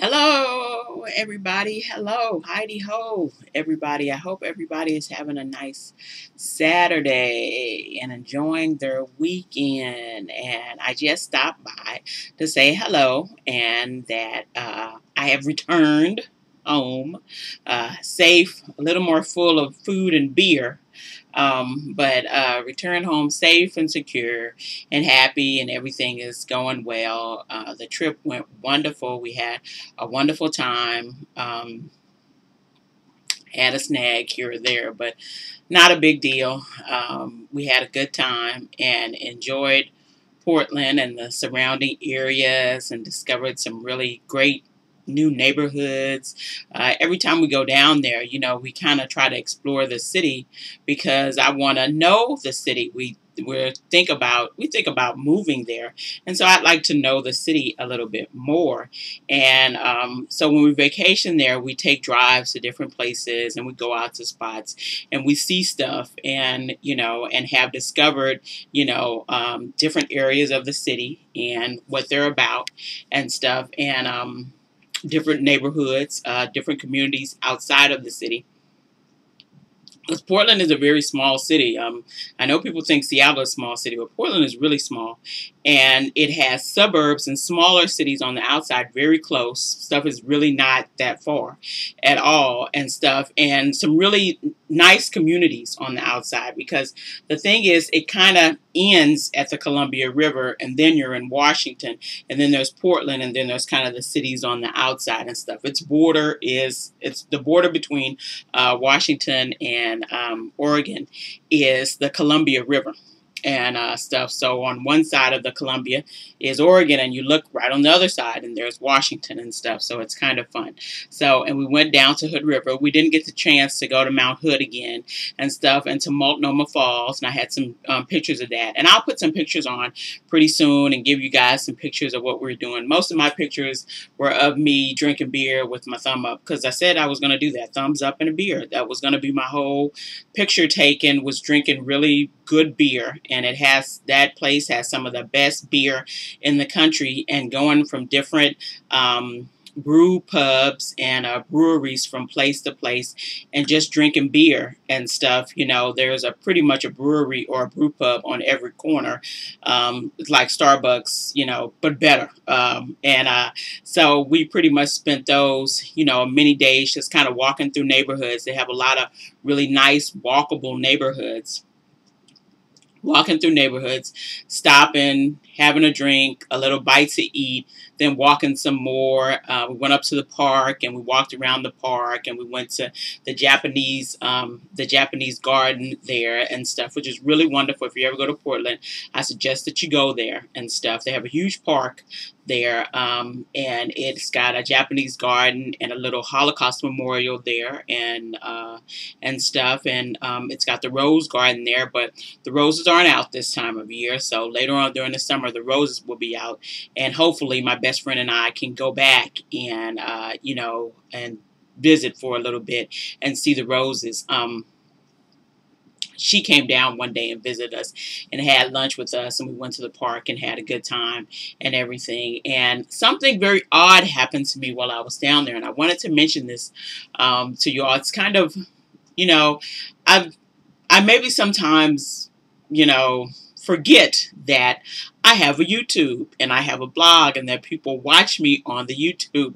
Hello, everybody. Hello, Heidi Ho, everybody. I hope everybody is having a nice Saturday and enjoying their weekend. And I just stopped by to say hello and that I have returned home safe, a little more full of food and beer. But returned home safe and secure and happy, and everything is going well. The trip went wonderful. We had a wonderful time. Had a snag here or there, but not a big deal. We had a good time and enjoyed Portland and the surrounding areas and discovered some really great new neighborhoods. Every time we go down there, we kind of try to explore the city because I want to know the city. We think about moving there, and so I'd like to know the city a little bit more. And so when we vacation there, we take drives to different places and we go out to spots and we see stuff and have discovered different areas of the city and what they're about and stuff, and different neighborhoods, different communities outside of the city. Because Portland is a very small city. I know people think Seattle is a small city, but Portland is really small. And it has suburbs and smaller cities on the outside, very close. Stuff is really not that far at all and stuff. And some really nice communities on the outside, because the thing is, it kind of ends at the Columbia River, and then you're in Washington, and then there's Portland, and then there's kind of the cities on the outside and stuff. It's the border between Washington and Oregon is the Columbia River and stuff. So on one side of the Columbia is Oregon, and you look right on the other side, and there's Washington and stuff. So it's kind of fun. So, and we went down to Hood River. We didn't get the chance to go to Mount Hood again and stuff, and to Multnomah Falls, and I had some pictures of that. And I'll put some pictures on pretty soon and give you guys some pictures of what we're doing. Most of my pictures were of me drinking beer with my thumb up, because I said I was going to do that. Thumbs up and a beer. That was going to be my whole picture taken, was drinking really good beer. And that place has some of the best beer in the country, and going from different brew pubs and breweries from place to place and just drinking beer and stuff. There's pretty much a brewery or a brew pub on every corner. It's like Starbucks, but better. So we pretty much spent those, many days just kind of walking through neighborhoods. They have a lot of really nice walkable neighborhoods. Walking through neighborhoods, stopping, having a drink, a little bite to eat, then walking some more. We went up to the park and we walked around the park, and we went to the Japanese garden there and stuff, which is really wonderful. If you ever go to Portland, I suggest that you go there and stuff. They have a huge park there, and it's got a Japanese garden and a little Holocaust memorial there and stuff, and it's got the rose garden there, but the roses aren't out this time of year. So later on during the summer, the roses will be out, and hopefully my best friend and I can go back and and visit for a little bit and see the roses. She came down one day and visited us and had lunch with us, and we went to the park and had a good time and everything. And something very odd happened to me while I was down there, and I wanted to mention this to you all. It's kind of, I maybe sometimes, forget that I have a YouTube and I have a blog and that people watch me on the YouTube.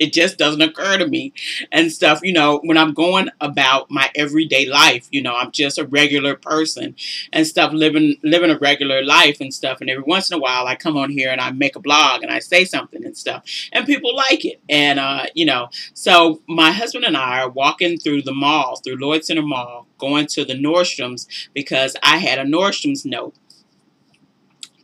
It just doesn't occur to me and stuff, when I'm going about my everyday life. I'm just a regular person and stuff, living a regular life and stuff. And every once in a while I come on here and I make a blog and I say something and stuff, and people like it. And, so my husband and I are walking through the mall, through Lloyd Center Mall, going to the Nordstroms, because I had a Nordstrom's note.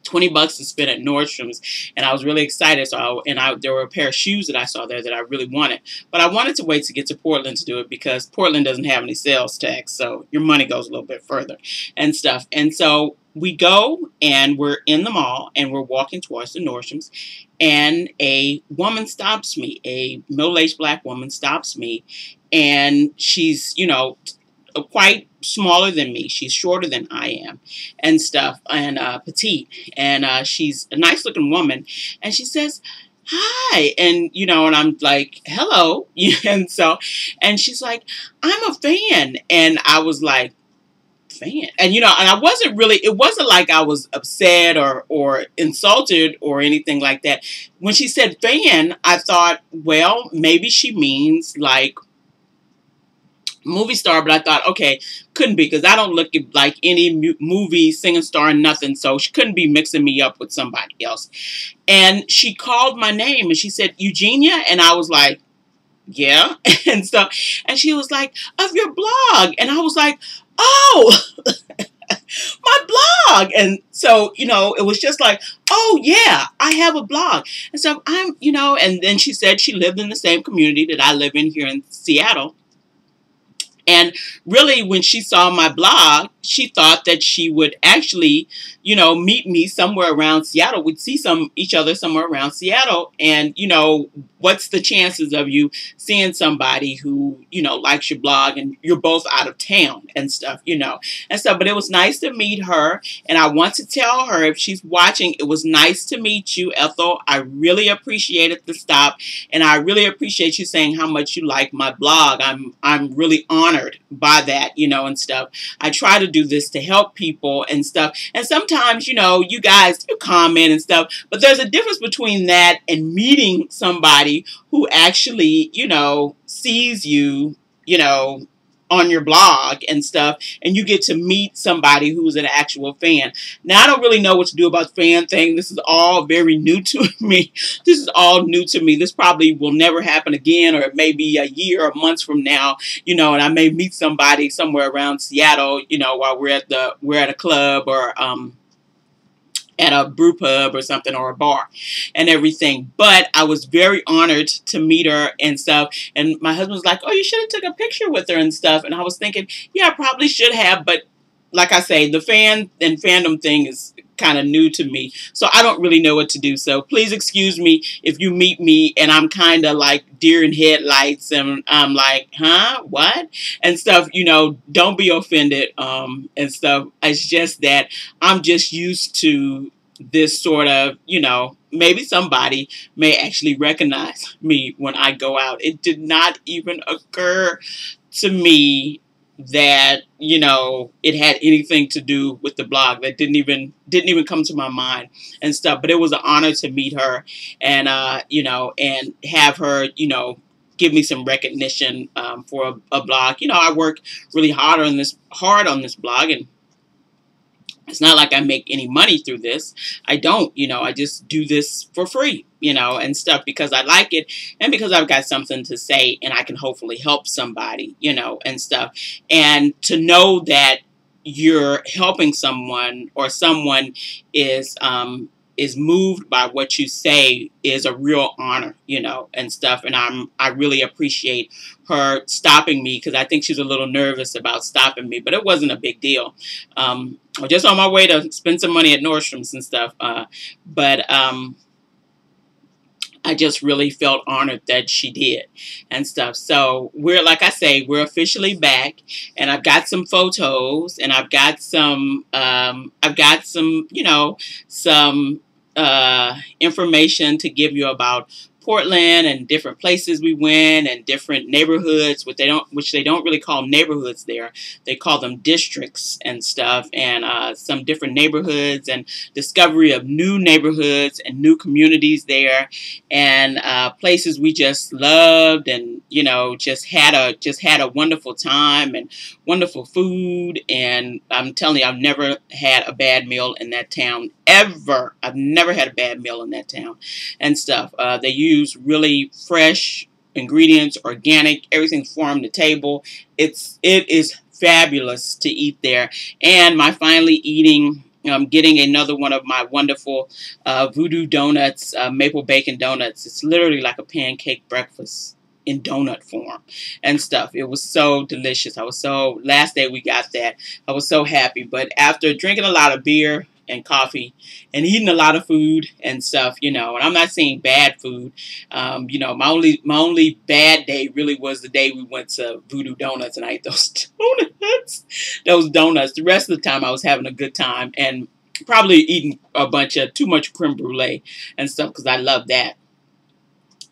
$20 to spend at Nordstrom's, and I was really excited. There were a pair of shoes that I saw there that I really wanted, but I wanted to wait to get to Portland to do it, because Portland doesn't have any sales tax, so your money goes a little bit further and stuff. And so we go and we're in the mall and we're walking towards the Nordstrom's, and a woman stops me. A middle-aged black woman stops me, and she's quite smaller than me. She's shorter than I am and stuff, and petite. And she's a nice looking woman. And she says, hi. And, and I'm like, hello. And she's like, I'm a fan. And I was like, fan. And, and it wasn't like I was upset or insulted or anything like that. When she said fan, I thought, well, maybe she means like movie star, but I thought, okay, couldn't be, because I don't look like any movie singing star and nothing, so she couldn't be mixing me up with somebody else. And she called my name and she said, Eugenia, and I was like, yeah. And so, and she was like, of your blog, and I was like, oh, my blog. And so, it was just like, oh yeah, I have a blog. And so and then she said she lived in the same community that I live in here in Seattle. And really, when she saw my blog, she thought that she would actually, meet me somewhere around Seattle. We'd see each other somewhere around Seattle. And, what's the chances of you seeing somebody who, likes your blog and you're both out of town and stuff, and stuff. But it was nice to meet her. And I want to tell her, if she's watching, it was nice to meet you, Ethel. I really appreciated the stop. And I really appreciate you saying how much you like my blog. I'm really honored by that, and stuff. I try to do this to help people and stuff. And sometimes, you guys, you comment and stuff, but there's a difference between that and meeting somebody who actually, sees you, on your blog and stuff, and you get to meet somebody who's an actual fan. Now, I don't really know what to do about the fan thing. This is all very new to me. This is all new to me. This probably will never happen again, or it may be a year or months from now, and I may meet somebody somewhere around Seattle, while we're at a club or at a brew pub or something, or a bar and everything. But I was very honored to meet her and stuff. And my husband was like, oh, you should have took a picture with her and stuff. And I was thinking, yeah, I probably should have. But like I say, the fan and fandom thing is kind of new to me. So I don't really know what to do. So please excuse me if you meet me and I'm kind of like deer in headlights and I'm like, huh, what? And stuff, don't be offended and stuff. It's just that I'm just used to this sort of, maybe somebody may actually recognize me when I go out. It did not even occur to me that it had anything to do with the blog. That didn't even come to my mind and stuff. But it was an honor to meet her and and have her give me some recognition for a blog. I work really hard on this blog, and it's not like I make any money through this. I don't, I just do this for free, and stuff, because I like it and because I've got something to say and I can hopefully help somebody, and stuff. And to know that you're helping someone, or someone is moved by what you say, is a real honor, and stuff. And I really appreciate her stopping me, because I think she's a little nervous about stopping me, but it wasn't a big deal. I'm just on my way to spend some money at Nordstrom's and stuff. But I just really felt honored that she did and stuff. So like I say, we're officially back, and I've got some photos, and I've got some, some information to give you about Portland and different places we went and different neighborhoods, which they don't really call neighborhoods there. They call them districts and stuff, and some different neighborhoods, and discovery of new neighborhoods and new communities there, and places we just loved, and just had a wonderful time, and wonderful food. And I'm telling you, I've never had a bad meal in that town ever. I've never had a bad meal in that town and stuff. They use really fresh ingredients, organic, everything farm to table. It is fabulous to eat there. And my finally eating, getting another one of my wonderful voodoo donuts, maple bacon donuts. It's literally like a pancake breakfast in donut form and stuff. It was so delicious. Last day we got that, I was so happy. But after drinking a lot of beer and coffee and eating a lot of food and stuff, and I'm not saying bad food, my only bad day really was the day we went to Voodoo Donuts and I ate those donuts. The rest of the time I was having a good time, and probably eating too much creme brulee and stuff, because I love that.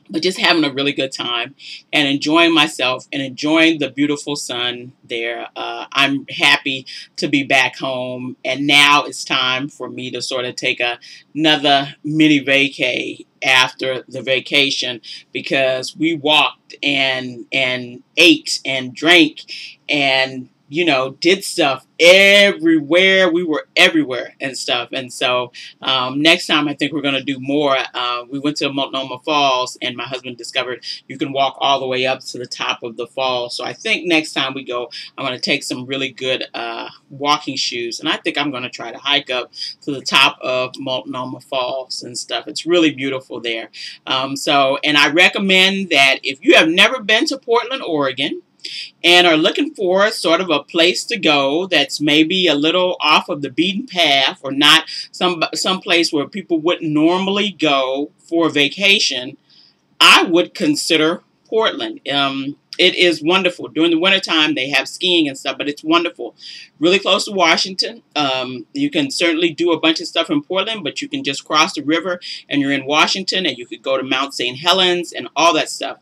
but just having a really good time and enjoying myself and enjoying the beautiful sun there. I'm happy to be back home, and now it's time for me to sort of take another mini vacay after the vacation, because we walked and ate and drank and did stuff everywhere. We were everywhere and stuff. And so next time I think we're going to do more. We went to Multnomah Falls, and my husband discovered you can walk all the way up to the top of the falls. So I think next time we go, I'm going to take some really good walking shoes, and I think I'm going to try to hike up to the top of Multnomah Falls and stuff. It's really beautiful there. And I recommend that if you have never been to Portland, Oregon, and are looking for sort of a place to go that's maybe a little off of the beaten path, or not some place where people wouldn't normally go for a vacation, I would consider Portland. It is wonderful. During the wintertime, they have skiing and stuff, but it's wonderful. Really close to Washington. You can certainly do a bunch of stuff in Portland, but you can just cross the river and you're in Washington, and you could go to Mount St. Helens and all that stuff,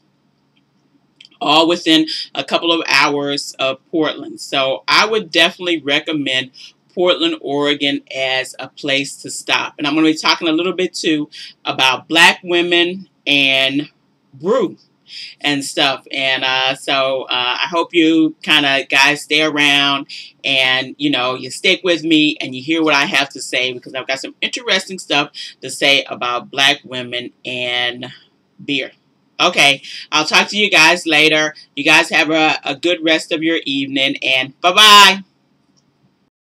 all within a couple of hours of Portland. So I would definitely recommend Portland, Oregon as a place to stop. And I'm going to be talking a little bit too about Black women and brew and stuff. And I hope you kind of guys stay around and you stick with me and you hear what I have to say, because I've got some interesting stuff to say about Black women and beer. Okay, I'll talk to you guys later. You guys have a good rest of your evening, and bye-bye.